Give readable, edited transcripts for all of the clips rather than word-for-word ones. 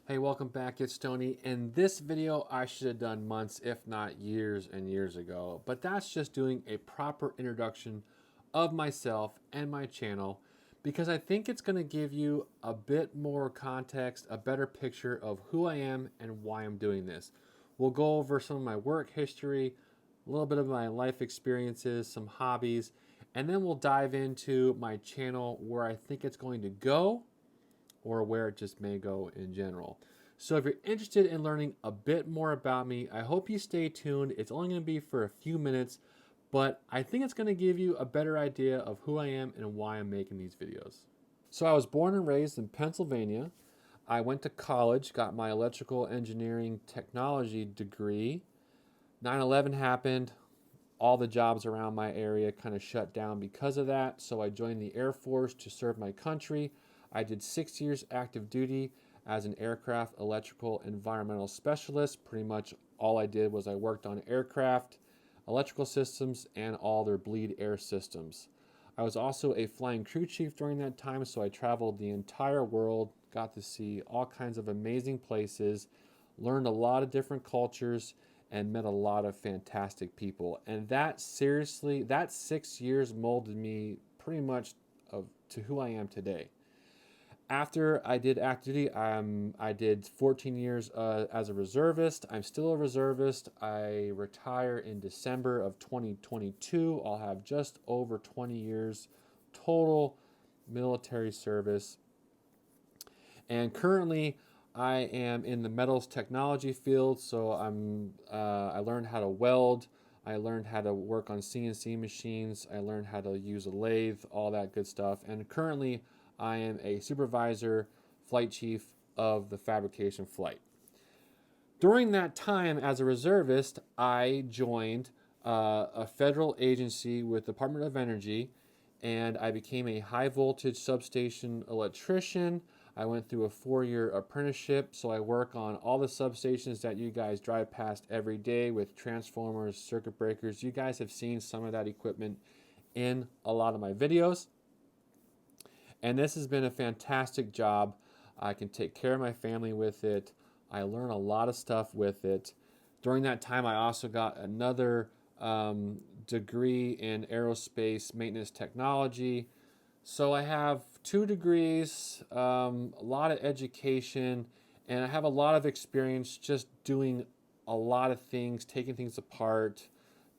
Hey, welcome back. It's Stoney. In this video, I should have done months, if not years and years ago, but that's just doing a proper introduction of myself and my channel because I think it's going to give you a bit more context, a better picture of who I am and why I'm doing this. We'll go over some of my work history, a little bit of my life experiences, some hobbies, and then we'll dive into my channel where I think it's going to go or where it just may go in general. So if you're interested in learning a bit more about me, I hope you stay tuned. It's only going to be for a few minutes, but I think it's going to give you a better idea of who I am and why I'm making these videos. So I was born and raised in Pennsylvania. I went to college, got my electrical engineering technology degree. 9/11 happened. All the jobs around my area kind of shut down because of that. So I joined the Air Force to serve my country. I did 6 years active duty as an aircraft electrical environmental specialist. Pretty much all I did was I worked on aircraft, electrical systems, and all their bleed air systems. I was also a flying crew chief during that time, so I traveled the entire world, got to see all kinds of amazing places, learned a lot of different cultures, and met a lot of fantastic people. And that 6 years molded me pretty much to who I am today. After I did active duty, I did 14 years as a reservist. I'm still a reservist. I retire in December of 2022. I'll have just over 20 years total military service. And currently, I am in the metals technology field. So I learned how to weld. I learned how to work on CNC machines. I learned how to use a lathe, all that good stuff. And currently, I am a supervisor, flight chief of the fabrication flight. During that time as a reservist, I joined a federal agency with the Department of Energy, and I became a high voltage substation electrician. I went through a 4-year apprenticeship, so I work on all the substations that you guys drive past every day with transformers, circuit breakers. You guys have seen some of that equipment in a lot of my videos. And this has been a fantastic job. I can take care of my family with it. I learn a lot of stuff with it. During that time, I also got another degree in aerospace maintenance technology. So I have 2 degrees, a lot of education, and I have a lot of experience just doing a lot of things, taking things apart,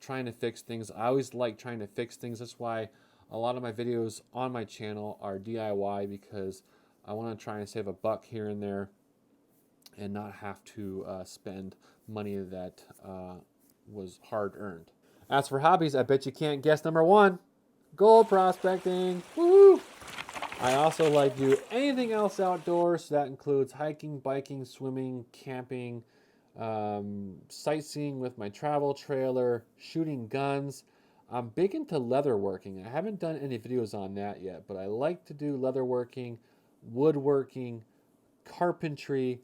trying to fix things. I always like trying to fix things. That's why a lot of my videos on my channel are DIY, because I want to try and save a buck here and there and not have to spend money that was hard earned. As for hobbies, I bet you can't guess number 1, gold prospecting. Woo! I also like to do anything else outdoors. So that includes hiking, biking, swimming, camping, sightseeing with my travel trailer, shooting guns. I'm big into leatherworking. I haven't done any videos on that yet, but I like to do leatherworking, woodworking, carpentry.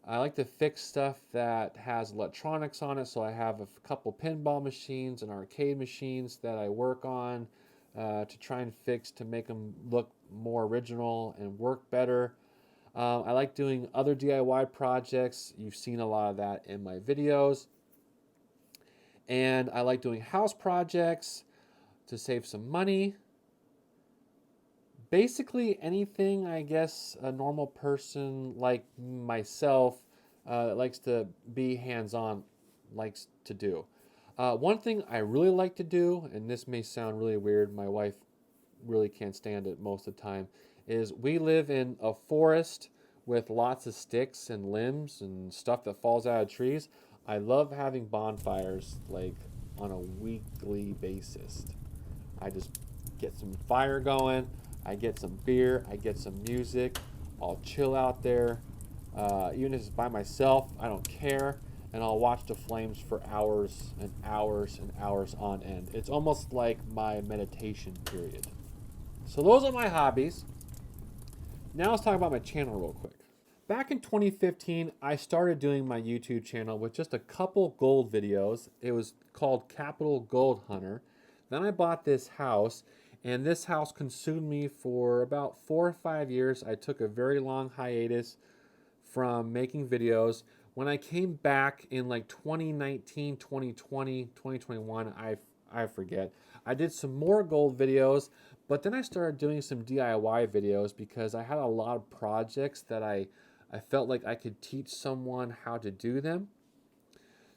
I like to fix stuff that has electronics on it, so I have a couple pinball machines and arcade machines that I work on to try and fix to make them look more original and work better. I like doing other DIY projects. You've seen a lot of that in my videos. And I like doing house projects to save some money. Basically anything, I guess, a normal person like myself that likes to be hands-on likes to do. One thing I really like to do, and this may sound really weird, my wife really can't stand it most of the time, is we live in a forest with lots of sticks and limbs and stuff that falls out of trees. I love having bonfires like on a weekly basis. I just get some fire going, I get some beer, I get some music, I'll chill out there. Even if it's by myself, I don't care, and I'll watch the flames for hours and hours and hours on end. It's almost like my meditation period. So those are my hobbies. Now let's talk about my channel real quick. Back in 2015, I started doing my YouTube channel with just a couple gold videos. It was called Capital Gold Hunter. Then I bought this house, and this house consumed me for about 4 or 5 years. I took a very long hiatus from making videos. When I came back in like 2019, 2020, 2021, I forget. I did some more gold videos, but then I started doing some DIY videos because I had a lot of projects that I felt like I could teach someone how to do them.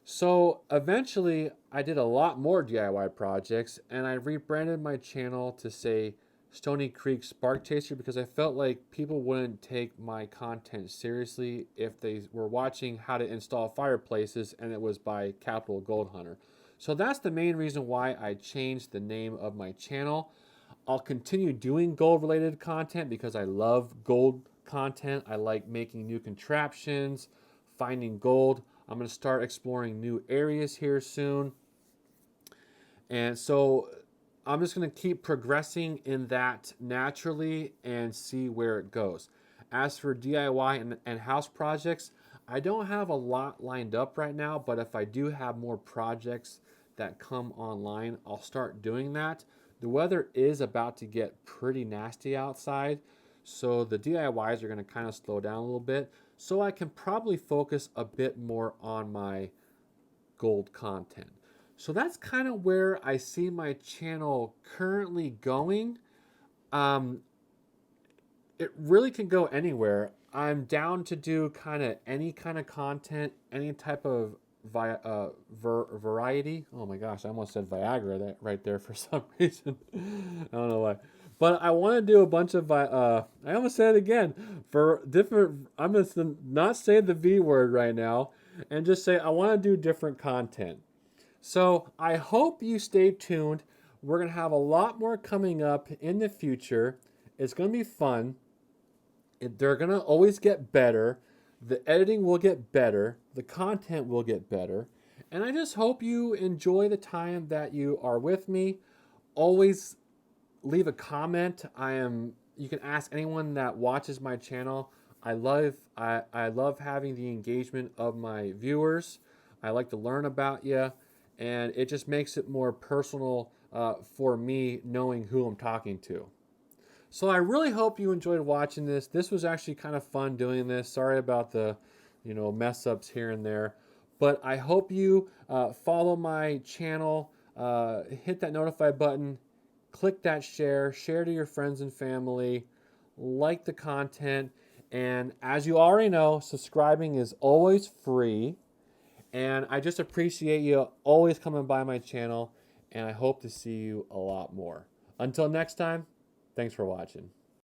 So eventually I did a lot more DIY projects and I rebranded my channel to say Stoney Creek Spark Chaser because I felt like people wouldn't take my content seriously if they were watching how to install fireplaces and it was by Capital Gold Hunter. So that's the main reason why I changed the name of my channel. I'll continue doing gold related content because I love gold content. I like making new contraptions, finding gold. I'm going to start exploring new areas here soon. And so I'm just going to keep progressing in that naturally and see where it goes. As for DIY and house projects, I don't have a lot lined up right now, but if I do have more projects that come online, I'll start doing that. The weather is about to get pretty nasty outside, so the DIYs are going to kind of slow down a little bit, so I can probably focus a bit more on my gold content. So that's kind of where I see my channel currently going. It really can go anywhere. I'm down to do kind of any kind of content, any type of variety. Oh my gosh, I almost said Viagra right there for some reason. I don't know why. But I want to do a bunch of, I almost said it again, for different, I'm going to not say the V word right now and just say I want to do different content. So I hope you stay tuned. We're going to have a lot more coming up in the future. It's going to be fun. They're going to always get better. The editing will get better. The content will get better. And I just hope you enjoy the time that you are with me. Always leave a comment. You can ask anyone that watches my channel. I love having the engagement of my viewers. I like to learn about you, and it just makes it more personal for me knowing who I'm talking to. So I really hope you enjoyed watching this. This was actually kind of fun doing this. Sorry about the, mess ups here and there. But I hope you follow my channel, hit that notify button, click that share to your friends and family, like the content. And as you already know, subscribing is always free. And I just appreciate you always coming by my channel. And I hope to see you a lot more. Until next time. Thanks for watching.